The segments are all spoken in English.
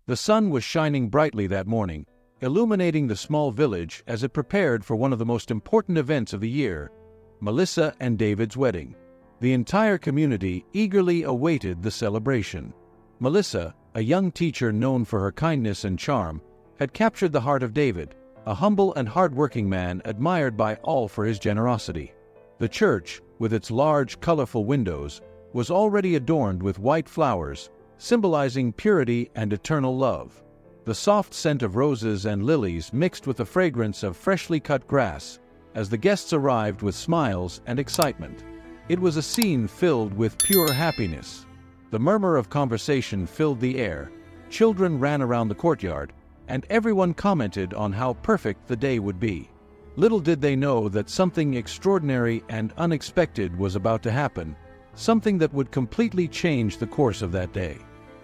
The sun was shining brightly that morning, illuminating the small village as it prepared for one of the most important events of the year, Melissa and David's wedding. The entire community eagerly awaited the celebration. Melissa, a young teacher known for her kindness and charm, had captured the heart of David, a humble and hard-working man admired by all for his generosity. The church, with its large, colorful windows, was already adorned with white flowers, symbolizing purity and eternal love. The soft scent of roses and lilies mixed with the fragrance of freshly cut grass as the guests arrived with smiles and excitement. It was a scene filled with pure happiness. The murmur of conversation filled the air, children ran around the courtyard, and everyone commented on how perfect the day would be. Little did they know that something extraordinary and unexpected was about to happen, something that would completely change the course of that day.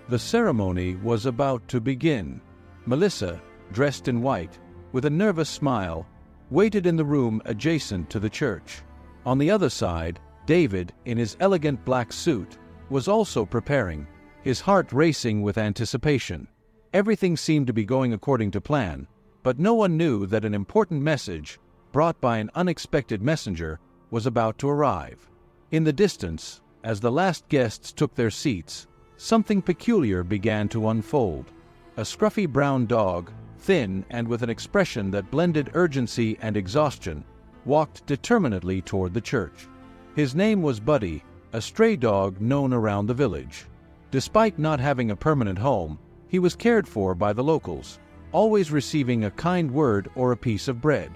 The ceremony was about to begin. Melissa, dressed in white, with a nervous smile, waited in the room adjacent to the church. On the other side, David, in his elegant black suit, was also preparing, his heart racing with anticipation. Everything seemed to be going according to plan, but no one knew that an important message, brought by an unexpected messenger, was about to arrive. In the distance, as the last guests took their seats, something peculiar began to unfold. A scruffy brown dog, thin and with an expression that blended urgency and exhaustion, walked determinedly toward the church. His name was Buddy, a stray dog known around the village. Despite not having a permanent home, he was cared for by the locals, always receiving a kind word or a piece of bread.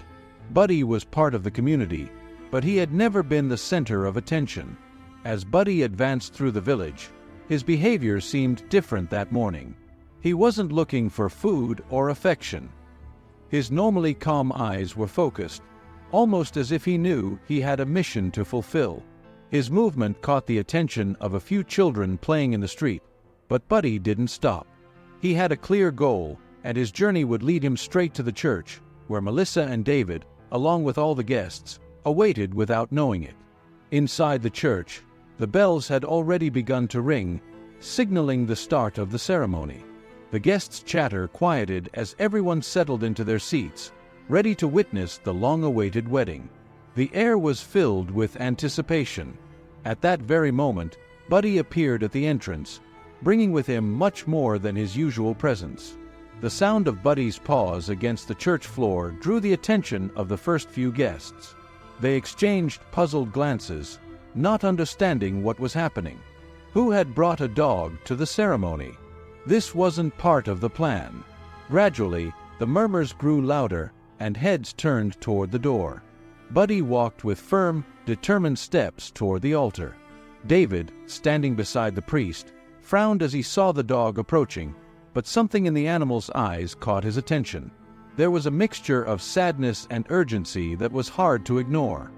Buddy was part of the community, but he had never been the center of attention. As Buddy advanced through the village, his behavior seemed different that morning. He wasn't looking for food or affection. His normally calm eyes were focused, almost as if he knew he had a mission to fulfill. His movement caught the attention of a few children playing in the street, but Buddy didn't stop. He had a clear goal, and his journey would lead him straight to the church, where Melissa and David, along with all the guests, awaited without knowing it. Inside the church, the bells had already begun to ring, signaling the start of the ceremony. The guests' chatter quieted as everyone settled into their seats, ready to witness the long-awaited wedding. The air was filled with anticipation. At that very moment, Buddy appeared at the entrance, bringing with him much more than his usual presence. The sound of Buddy's paws against the church floor drew the attention of the first few guests. They exchanged puzzled glances, not understanding what was happening. Who had brought a dog to the ceremony? This wasn't part of the plan. Gradually, the murmurs grew louder, and heads turned toward the door. Buddy walked with firm, determined steps toward the altar. David, standing beside the priest, frowned as he saw the dog approaching, but something in the animal's eyes caught his attention. There was a mixture of sadness and urgency that was hard to ignore.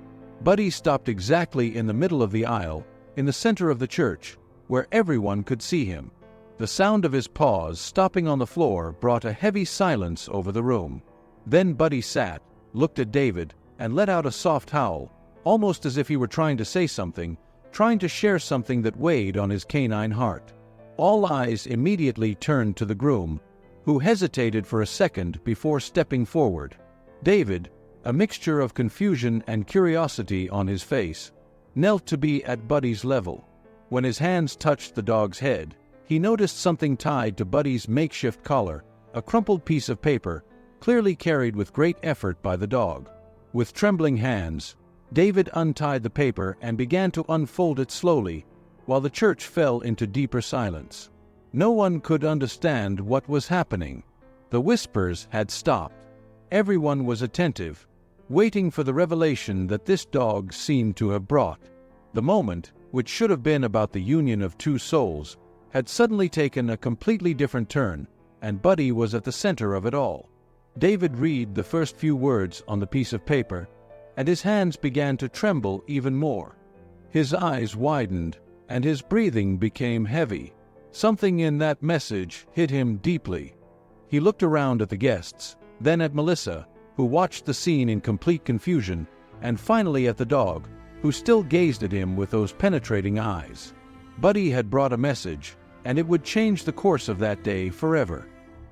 Buddy stopped exactly in the middle of the aisle, in the center of the church, where everyone could see him. The sound of his paws stopping on the floor brought a heavy silence over the room. Then Buddy sat, looked at David, and let out a soft howl, almost as if he were trying to say something, trying to share something that weighed on his canine heart. All eyes immediately turned to the groom, who hesitated for a second before stepping forward. David, a mixture of confusion and curiosity on his face, knelt to be at Buddy's level. When his hands touched the dog's head, he noticed something tied to Buddy's makeshift collar, a crumpled piece of paper, clearly carried with great effort by the dog. With trembling hands, David untied the paper and began to unfold it slowly, while the church fell into deeper silence. No one could understand what was happening. The whispers had stopped. Everyone was attentive, waiting for the revelation that this dog seemed to have brought. The moment, which should have been about the union of two souls, had suddenly taken a completely different turn, and Buddy was at the center of it all. David read the first few words on the piece of paper, and his hands began to tremble even more. His eyes widened, and his breathing became heavy. Something in that message hit him deeply. He looked around at the guests, then at Melissa, who watched the scene in complete confusion, and finally at the dog, who still gazed at him with those penetrating eyes. Buddy had brought a message, and it would change the course of that day forever.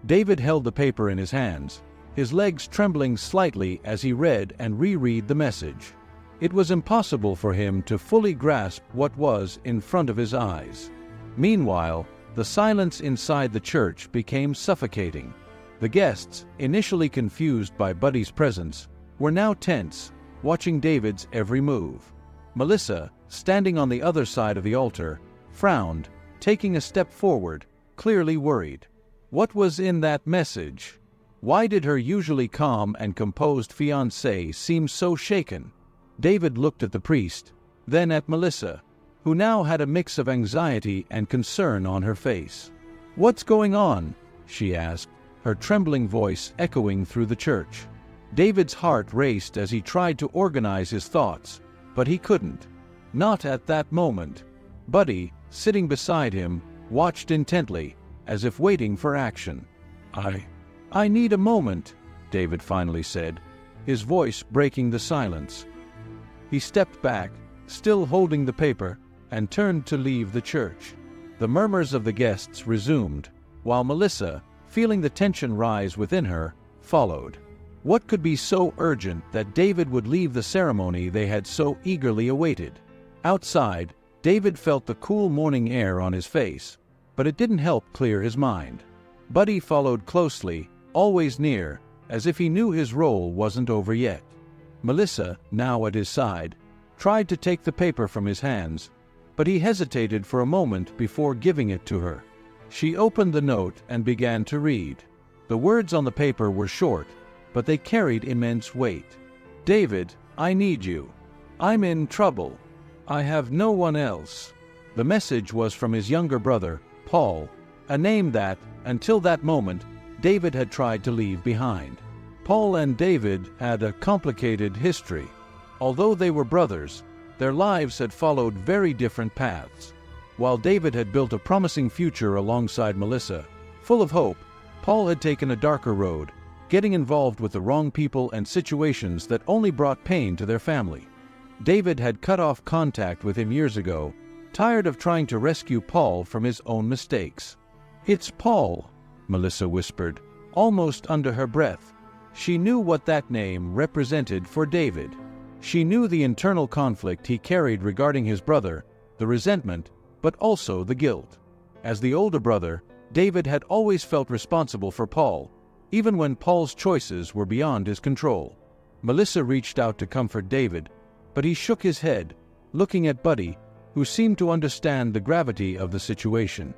David held the paper in his hands, his legs trembling slightly as he read and reread the message. It was impossible for him to fully grasp what was in front of his eyes. Meanwhile, the silence inside the church became suffocating. The guests, initially confused by Buddy's presence, were now tense, watching David's every move. Melissa, standing on the other side of the altar, frowned, taking a step forward, clearly worried. What was in that message? Why did her usually calm and composed fiancé seem so shaken? David looked at the priest, then at Melissa, who now had a mix of anxiety and concern on her face. "What's going on?" she asked, her trembling voice echoing through the church. David's heart raced as he tried to organize his thoughts, but he couldn't. Not at that moment. Buddy, sitting beside him, watched intently, as if waiting for action. I need a moment," David finally said, his voice breaking the silence. He stepped back, still holding the paper, and turned to leave the church. The murmurs of the guests resumed, while Melissa, feeling the tension rise within her, followed. What could be so urgent that David would leave the ceremony they had so eagerly awaited? Outside, David felt the cool morning air on his face, but it didn't help clear his mind. Buddy followed closely, always near, as if he knew his role wasn't over yet. Melissa, now at his side, tried to take the paper from his hands, but he hesitated for a moment before giving it to her. She opened the note and began to read. The words on the paper were short, but they carried immense weight. "David, I need you. I'm in trouble. I have no one else." The message was from his younger brother, Paul, a name that, until that moment, David had tried to leave behind. Paul and David had a complicated history. Although they were brothers, their lives had followed very different paths. While David had built a promising future alongside Melissa, full of hope, Paul had taken a darker road, getting involved with the wrong people and situations that only brought pain to their family. David had cut off contact with him years ago, tired of trying to rescue Paul from his own mistakes. "It's Paul," Melissa whispered, almost under her breath. She knew what that name represented for David. She knew the internal conflict he carried regarding his brother, the resentment, but also the guilt. As the older brother, David had always felt responsible for Paul, even when Paul's choices were beyond his control. Melissa reached out to comfort David, but he shook his head, looking at Buddy, who seemed to understand the gravity of the situation.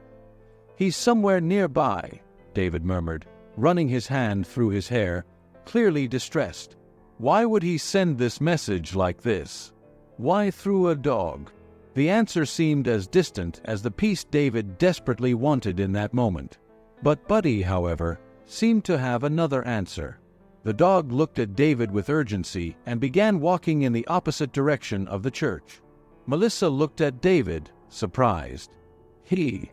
"He's somewhere nearby," David murmured, running his hand through his hair, clearly distressed. Why would he send this message like this? Why through a dog? The answer seemed as distant as the peace David desperately wanted in that moment. But Buddy, however, seemed to have another answer. The dog looked at David with urgency and began walking in the opposite direction of the church. Melissa looked at David, surprised. "He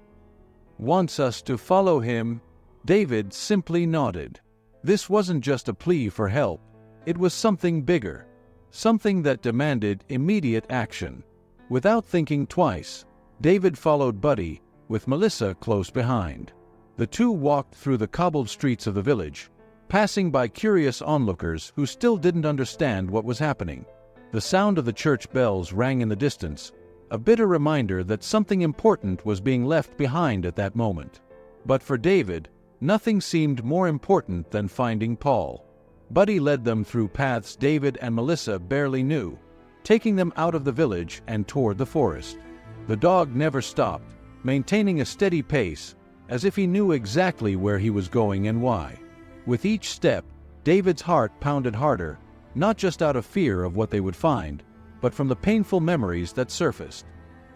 wants us to follow him?" David simply nodded. This wasn't just a plea for help. It was something bigger, something that demanded immediate action. Without thinking twice, David followed Buddy, with Melissa close behind. The two walked through the cobbled streets of the village, passing by curious onlookers who still didn't understand what was happening. The sound of the church bells rang in the distance, a bitter reminder that something important was being left behind at that moment. But for David, nothing seemed more important than finding Paul. Buddy led them through paths David and Melissa barely knew, taking them out of the village and toward the forest. The dog never stopped, maintaining a steady pace, as if he knew exactly where he was going and why. With each step, David's heart pounded harder, not just out of fear of what they would find, but from the painful memories that surfaced.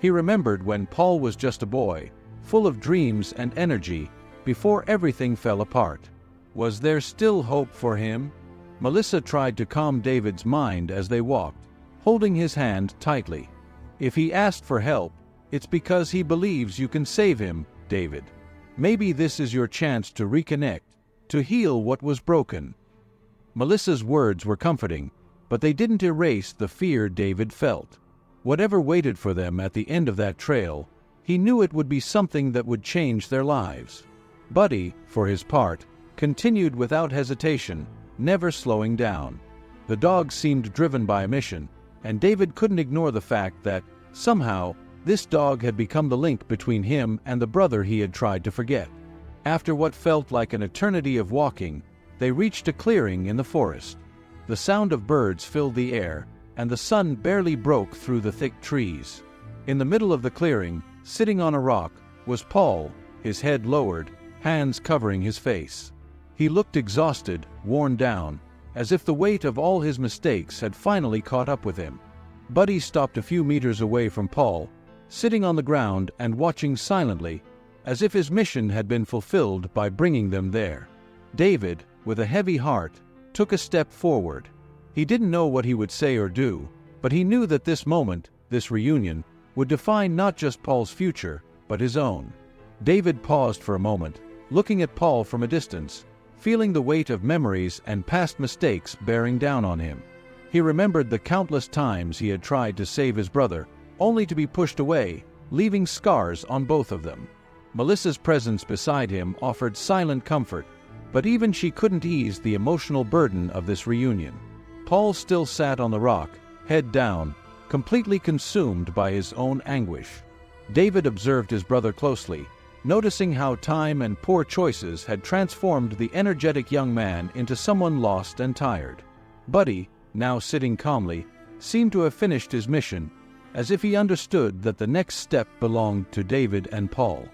He remembered when Paul was just a boy, full of dreams and energy, before everything fell apart. Was there still hope for him? Melissa tried to calm David's mind as they walked, holding his hand tightly. "If he asked for help, it's because he believes you can save him, David. Maybe this is your chance to reconnect, to heal what was broken." Melissa's words were comforting, but they didn't erase the fear David felt. Whatever waited for them at the end of that trail, he knew it would be something that would change their lives. Buddy, for his part, continued without hesitation, never slowing down. The dog seemed driven by a mission, and David couldn't ignore the fact that, somehow, this dog had become the link between him and the brother he had tried to forget. After what felt like an eternity of walking, they reached a clearing in the forest. The sound of birds filled the air, and the sun barely broke through the thick trees. In the middle of the clearing, sitting on a rock, was Paul, his head lowered, hands covering his face. He looked exhausted, worn down, as if the weight of all his mistakes had finally caught up with him. Buddy stopped a few meters away from Paul, sitting on the ground and watching silently, as if his mission had been fulfilled by bringing them there. David, with a heavy heart, took a step forward. He didn't know what he would say or do, but he knew that this moment, this reunion, would define not just Paul's future, but his own. David paused for a moment, looking at Paul from a distance, feeling the weight of memories and past mistakes bearing down on him. He remembered the countless times he had tried to save his brother, only to be pushed away, leaving scars on both of them. Melissa's presence beside him offered silent comfort, but even she couldn't ease the emotional burden of this reunion. Paul still sat on the rock, head down, completely consumed by his own anguish. David observed his brother closely, noticing how time and poor choices had transformed the energetic young man into someone lost and tired. Buddy, now sitting calmly, seemed to have finished his mission, as if he understood that the next step belonged to David and Paul.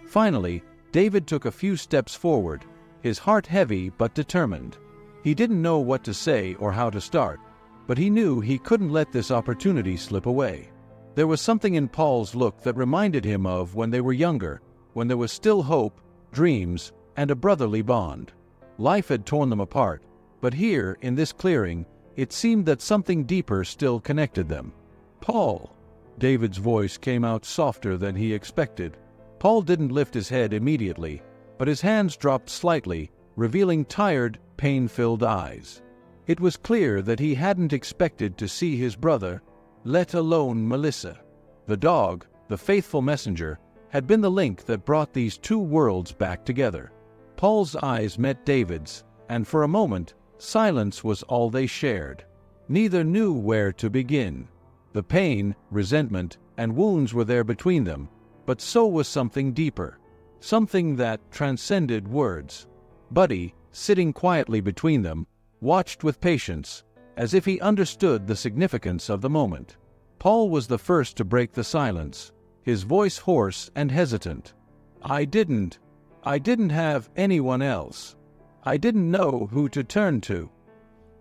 Finally, David took a few steps forward, his heart heavy but determined. He didn't know what to say or how to start, but he knew he couldn't let this opportunity slip away. There was something in Paul's look that reminded him of when they were younger, when there was still hope, dreams, and a brotherly bond. Life had torn them apart, but here, in this clearing, it seemed that something deeper still connected them. "Paul!" David's voice came out softer than he expected. Paul didn't lift his head immediately, but his hands dropped slightly, revealing tired, pain-filled eyes. It was clear that he hadn't expected to see his brother, let alone Melissa. The dog, the faithful messenger, had been the link that brought these two worlds back together. Paul's eyes met David's, and for a moment, silence was all they shared. Neither knew where to begin. The pain, resentment, and wounds were there between them, but so was something deeper, something that transcended words. Buddy, sitting quietly between them, watched with patience, as if he understood the significance of the moment. Paul was the first to break the silence, his voice hoarse and hesitant. I didn't have anyone else. I didn't know who to turn to."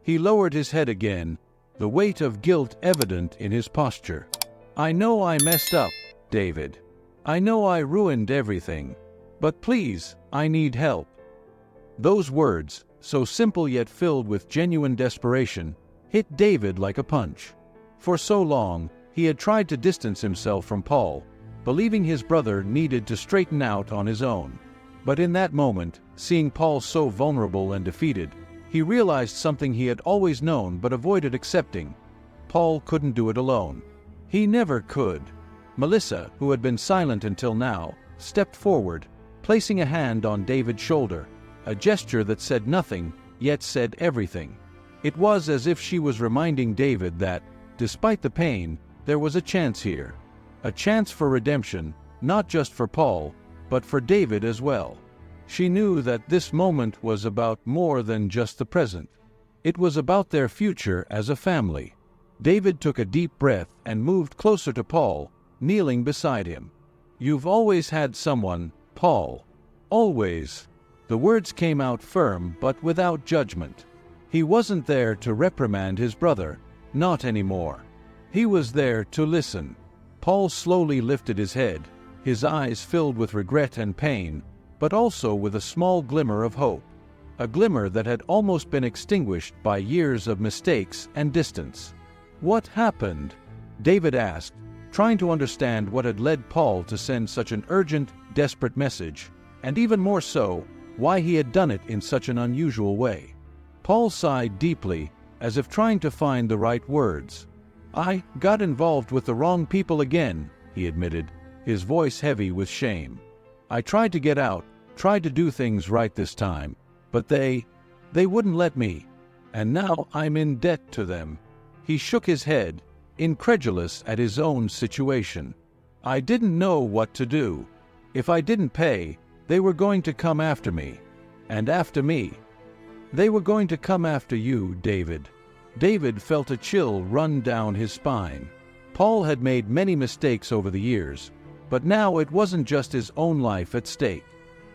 He lowered his head again, the weight of guilt evident in his posture. "I know I messed up, David. I know I ruined everything. But please, I need help." Those words, so simple yet filled with genuine desperation, hit David like a punch. For so long, he had tried to distance himself from Paul, believing his brother needed to straighten out on his own. But in that moment, seeing Paul so vulnerable and defeated, he realized something he had always known but avoided accepting. Paul couldn't do it alone. He never could. Melissa, who had been silent until now, stepped forward, placing a hand on David's shoulder, a gesture that said nothing, yet said everything. It was as if she was reminding David that, despite the pain, there was a chance here. A chance for redemption, not just for Paul, but for David as well. She knew that this moment was about more than just the present. It was about their future as a family. David took a deep breath and moved closer to Paul, kneeling beside him. "You've always had someone, Paul. Always." The words came out firm but without judgment. He wasn't there to reprimand his brother, not anymore. He was there to listen. Paul slowly lifted his head, his eyes filled with regret and pain, but also with a small glimmer of hope, a glimmer that had almost been extinguished by years of mistakes and distance. "What happened?" David asked, trying to understand what had led Paul to send such an urgent, desperate message, and even more so, why he had done it in such an unusual way. Paul sighed deeply, as if trying to find the right words. "I got involved with the wrong people again," he admitted, his voice heavy with shame. "I tried to get out, tried to do things right this time, but they wouldn't let me, and now I'm in debt to them." He shook his head, incredulous at his own situation. "I didn't know what to do. If I didn't pay, they were going to come after me. And after me. They were going to come after you, David." David felt a chill run down his spine. Paul had made many mistakes over the years, but now it wasn't just his own life at stake.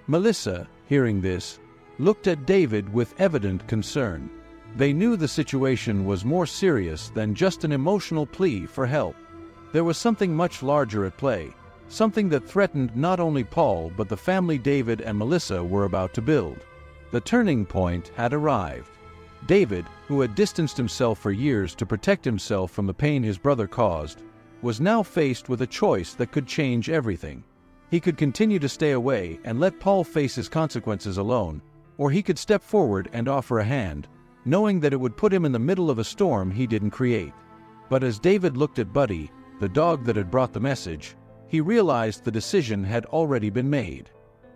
Melissa, hearing this, looked at David with evident concern. They knew the situation was more serious than just an emotional plea for help. There was something much larger at play, something that threatened not only Paul but the family David and Melissa were about to build. The turning point had arrived. David, who had distanced himself for years to protect himself from the pain his brother caused, was now faced with a choice that could change everything. He could continue to stay away and let Paul face his consequences alone, or he could step forward and offer a hand, knowing that it would put him in the middle of a storm he didn't create. But as David looked at Buddy, the dog that had brought the message, he realized the decision had already been made.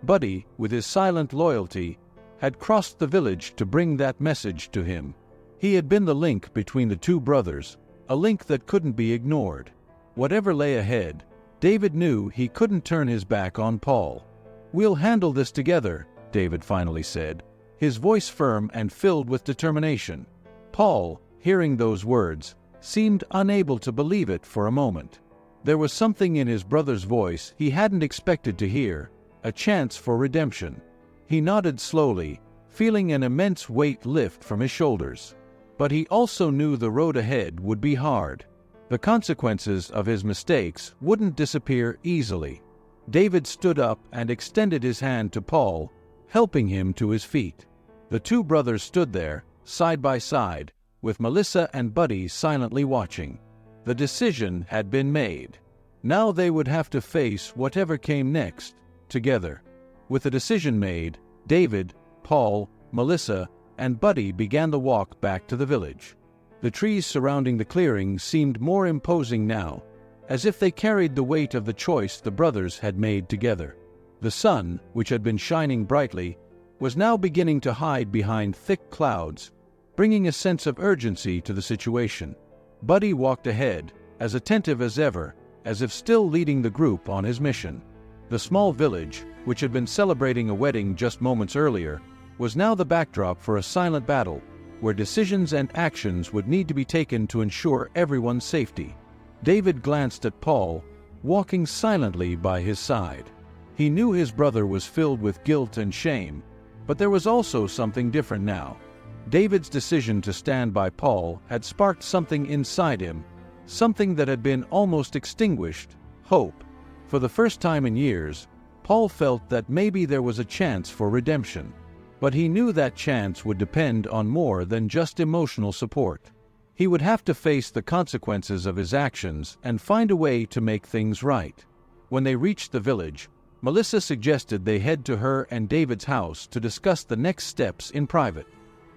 Buddy, with his silent loyalty, had crossed the village to bring that message to him. He had been the link between the two brothers, a link that couldn't be ignored. Whatever lay ahead, David knew he couldn't turn his back on Paul. "We'll handle this together," David finally said, his voice firm and filled with determination. Paul, hearing those words, seemed unable to believe it for a moment. There was something in his brother's voice he hadn't expected to hear, a chance for redemption. He nodded slowly, feeling an immense weight lift from his shoulders. But he also knew the road ahead would be hard. The consequences of his mistakes wouldn't disappear easily. David stood up and extended his hand to Paul, helping him to his feet. The two brothers stood there, side by side, with Melissa and Buddy silently watching. The decision had been made. Now they would have to face whatever came next, together. With the decision made, David, Paul, Melissa, and Buddy began the walk back to the village. The trees surrounding the clearing seemed more imposing now, as if they carried the weight of the choice the brothers had made together. The sun, which had been shining brightly, was now beginning to hide behind thick clouds, bringing a sense of urgency to the situation. Buddy walked ahead, as attentive as ever, as if still leading the group on his mission. The small village, which had been celebrating a wedding just moments earlier, was now the backdrop for a silent battle, where decisions and actions would need to be taken to ensure everyone's safety. David glanced at Paul, walking silently by his side. He knew his brother was filled with guilt and shame, but there was also something different now. David's decision to stand by Paul had sparked something inside him, something that had been almost extinguished: hope. For the first time in years, Paul felt that maybe there was a chance for redemption. But he knew that chance would depend on more than just emotional support. He would have to face the consequences of his actions and find a way to make things right. When they reached the village, Melissa suggested they head to her and David's house to discuss the next steps in private.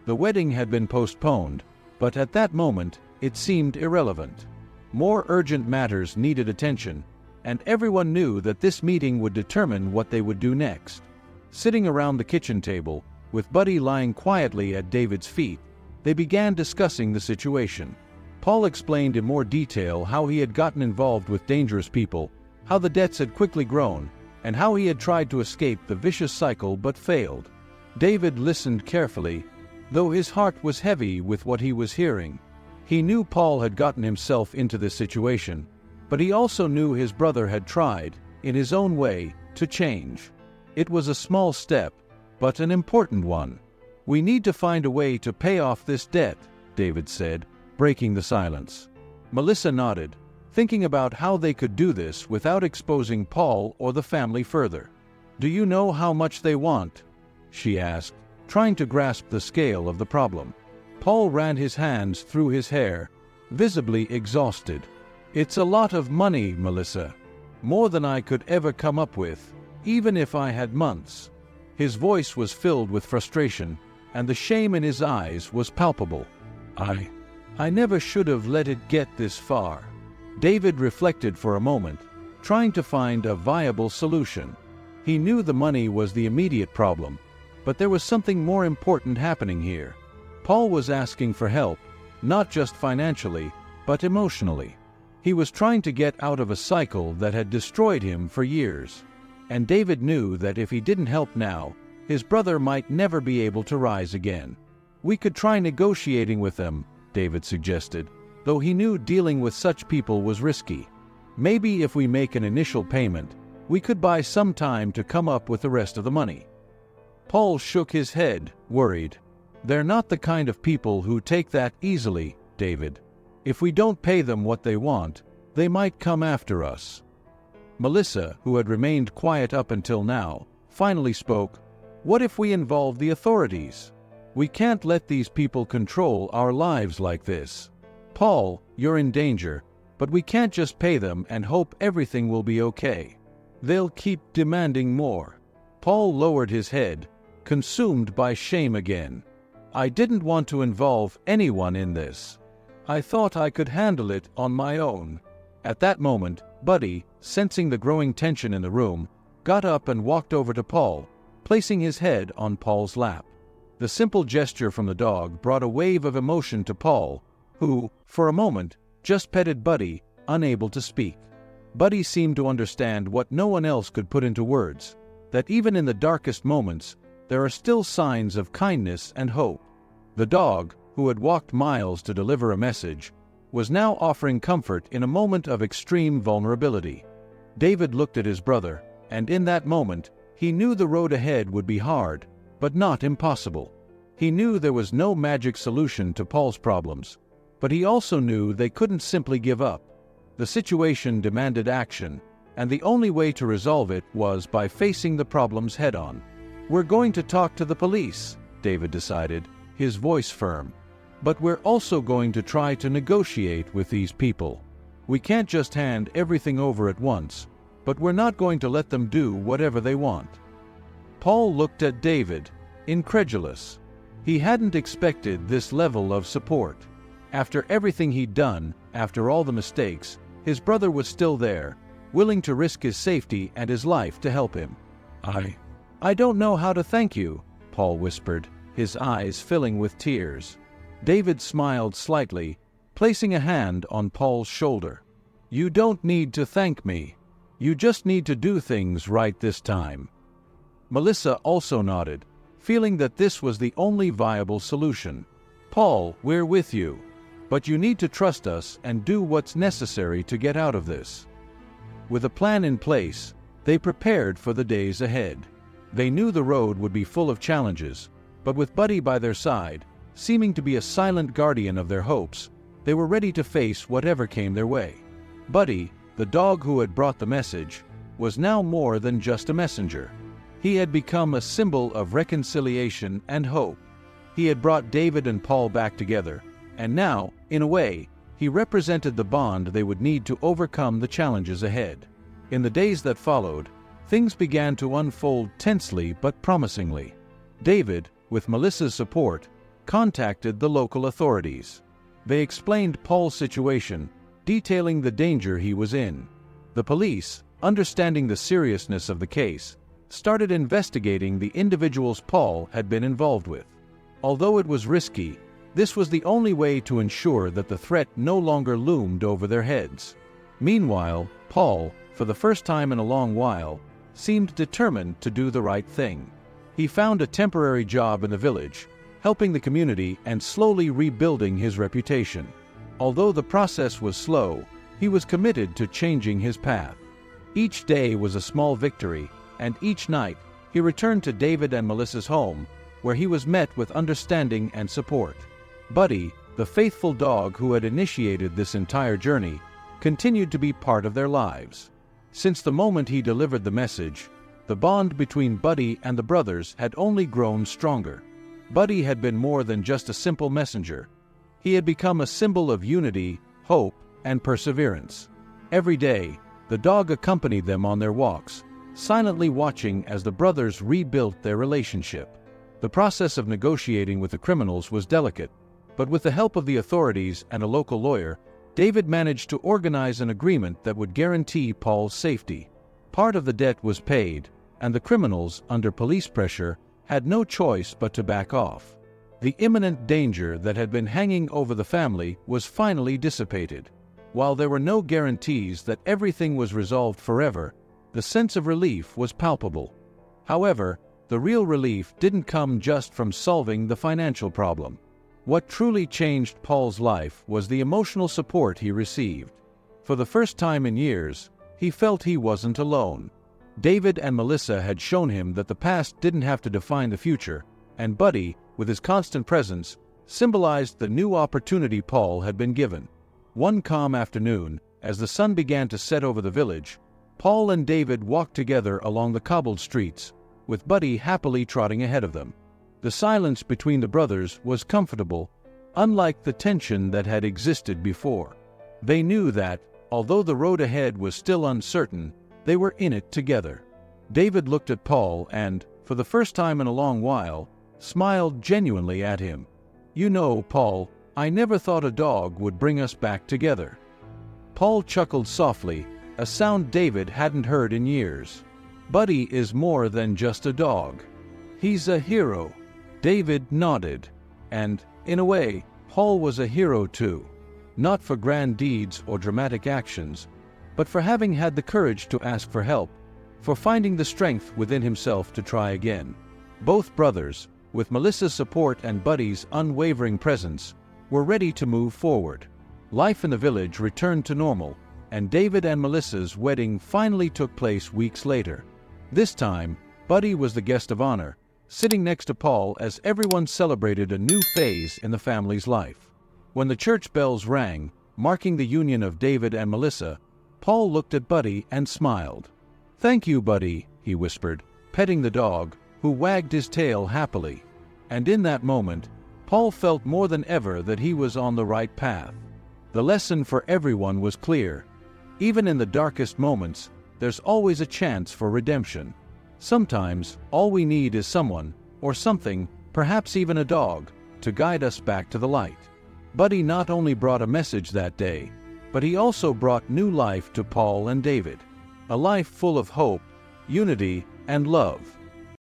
The wedding had been postponed, but at that moment, it seemed irrelevant. More urgent matters needed attention, and everyone knew that this meeting would determine what they would do next. Sitting around the kitchen table, with Buddy lying quietly at David's feet, they began discussing the situation. Paul explained in more detail how he had gotten involved with dangerous people, how the debts had quickly grown, and how he had tried to escape the vicious cycle but failed. David listened carefully, though his heart was heavy with what he was hearing. He knew Paul had gotten himself into this situation, but he also knew his brother had tried, in his own way, to change. It was a small step, but an important one. "We need to find a way to pay off this debt," David said, breaking the silence. Melissa nodded, thinking about how they could do this without exposing Paul or the family further. "Do you know how much they want?" she asked, trying to grasp the scale of the problem. Paul ran his hands through his hair, visibly exhausted. "It's a lot of money, Melissa. More than I could ever come up with, even if I had months." His voice was filled with frustration, and the shame in his eyes was palpable. I never should have let it get this far." David reflected for a moment, trying to find a viable solution. He knew the money was the immediate problem, but there was something more important happening here. Paul was asking for help, not just financially, but emotionally. He was trying to get out of a cycle that had destroyed him for years. And David knew that if he didn't help now, his brother might never be able to rise again. "We could try negotiating with them," David suggested, though he knew dealing with such people was risky. "Maybe if we make an initial payment, we could buy some time to come up with the rest of the money." Paul shook his head, worried. "They're not the kind of people who take that easily, David. If we don't pay them what they want, they might come after us." Melissa, who had remained quiet up until now, finally spoke. "What if we involve the authorities? We can't let these people control our lives like this. Paul, you're in danger, but we can't just pay them and hope everything will be okay. They'll keep demanding more." Paul lowered his head, consumed by shame again. "I didn't want to involve anyone in this. I thought I could handle it on my own." At that moment, Buddy, sensing the growing tension in the room, got up and walked over to Paul, placing his head on Paul's lap. The simple gesture from the dog brought a wave of emotion to Paul, who, for a moment, just petted Buddy, unable to speak. Buddy seemed to understand what no one else could put into words, that even in the darkest moments, there are still signs of kindness and hope. The dog, who had walked miles to deliver a message, was now offering comfort in a moment of extreme vulnerability. David looked at his brother, and in that moment, he knew the road ahead would be hard, but not impossible. He knew there was no magic solution to Paul's problems, but he also knew they couldn't simply give up. The situation demanded action, and the only way to resolve it was by facing the problems head-on. "We're going to talk to the police," David decided, his voice firm. "But we're also going to try to negotiate with these people. We can't just hand everything over at once, but we're not going to let them do whatever they want." Paul looked at David, incredulous. He hadn't expected this level of support. After everything he'd done, after all the mistakes, his brother was still there, willing to risk his safety and his life to help him. I don't know how to thank you," Paul whispered, his eyes filling with tears. David smiled slightly, placing a hand on Paul's shoulder. "You don't need to thank me. You just need to do things right this time." Melissa also nodded, feeling that this was the only viable solution. "Paul, we're with you. But you need to trust us and do what's necessary to get out of this." With a plan in place, they prepared for the days ahead. They knew the road would be full of challenges, but with Buddy by their side, seeming to be a silent guardian of their hopes, they were ready to face whatever came their way. Buddy, the dog who had brought the message, was now more than just a messenger. He had become a symbol of reconciliation and hope. He had brought David and Paul back together, and now, in a way, he represented the bond they would need to overcome the challenges ahead. In the days that followed, things began to unfold tensely but promisingly. David, with Melissa's support, contacted the local authorities. They explained Paul's situation, detailing the danger he was in. The police, understanding the seriousness of the case, started investigating the individuals Paul had been involved with. Although it was risky, this was the only way to ensure that the threat no longer loomed over their heads. Meanwhile, Paul, for the first time in a long while, seemed determined to do the right thing. He found a temporary job in the village, helping the community and slowly rebuilding his reputation. Although the process was slow, he was committed to changing his path. Each day was a small victory, and each night he returned to David and Melissa's home, where he was met with understanding and support. Buddy, the faithful dog who had initiated this entire journey, continued to be part of their lives. Since the moment he delivered the message, the bond between Buddy and the brothers had only grown stronger. Buddy had been more than just a simple messenger. He had become a symbol of unity, hope, and perseverance. Every day, the dog accompanied them on their walks, silently watching as the brothers rebuilt their relationship. The process of negotiating with the criminals was delicate, but with the help of the authorities and a local lawyer, David managed to organize an agreement that would guarantee Paul's safety. Part of the debt was paid, and the criminals, under police pressure, had no choice but to back off. The imminent danger that had been hanging over the family was finally dissipated. While there were no guarantees that everything was resolved forever, the sense of relief was palpable. However, the real relief didn't come just from solving the financial problem. What truly changed Paul's life was the emotional support he received. For the first time in years, he felt he wasn't alone. David and Melissa had shown him that the past didn't have to define the future, and Buddy, with his constant presence, symbolized the new opportunity Paul had been given. One calm afternoon, as the sun began to set over the village, Paul and David walked together along the cobbled streets, with Buddy happily trotting ahead of them. The silence between the brothers was comfortable, unlike the tension that had existed before. They knew that, although the road ahead was still uncertain, they were in it together. David looked at Paul and, for the first time in a long while, smiled genuinely at him. "You know, Paul, I never thought a dog would bring us back together." Paul chuckled softly, a sound David hadn't heard in years. "Buddy is more than just a dog. He's a hero." David nodded. And, in a way, Paul was a hero too. Not for grand deeds or dramatic actions, but for having had the courage to ask for help, for finding the strength within himself to try again. Both brothers, with Melissa's support and Buddy's unwavering presence, were ready to move forward. Life in the village returned to normal, and David and Melissa's wedding finally took place weeks later. This time, Buddy was the guest of honor, sitting next to Paul as everyone celebrated a new phase in the family's life. When the church bells rang, marking the union of David and Melissa, Paul looked at Buddy and smiled. "Thank you, Buddy," he whispered, petting the dog, who wagged his tail happily. And in that moment, Paul felt more than ever that he was on the right path. The lesson for everyone was clear. Even in the darkest moments, there's always a chance for redemption. Sometimes, all we need is someone, or something, perhaps even a dog, to guide us back to the light. Buddy not only brought a message that day, but he also brought new life to Paul and David. A life full of hope, unity, and love.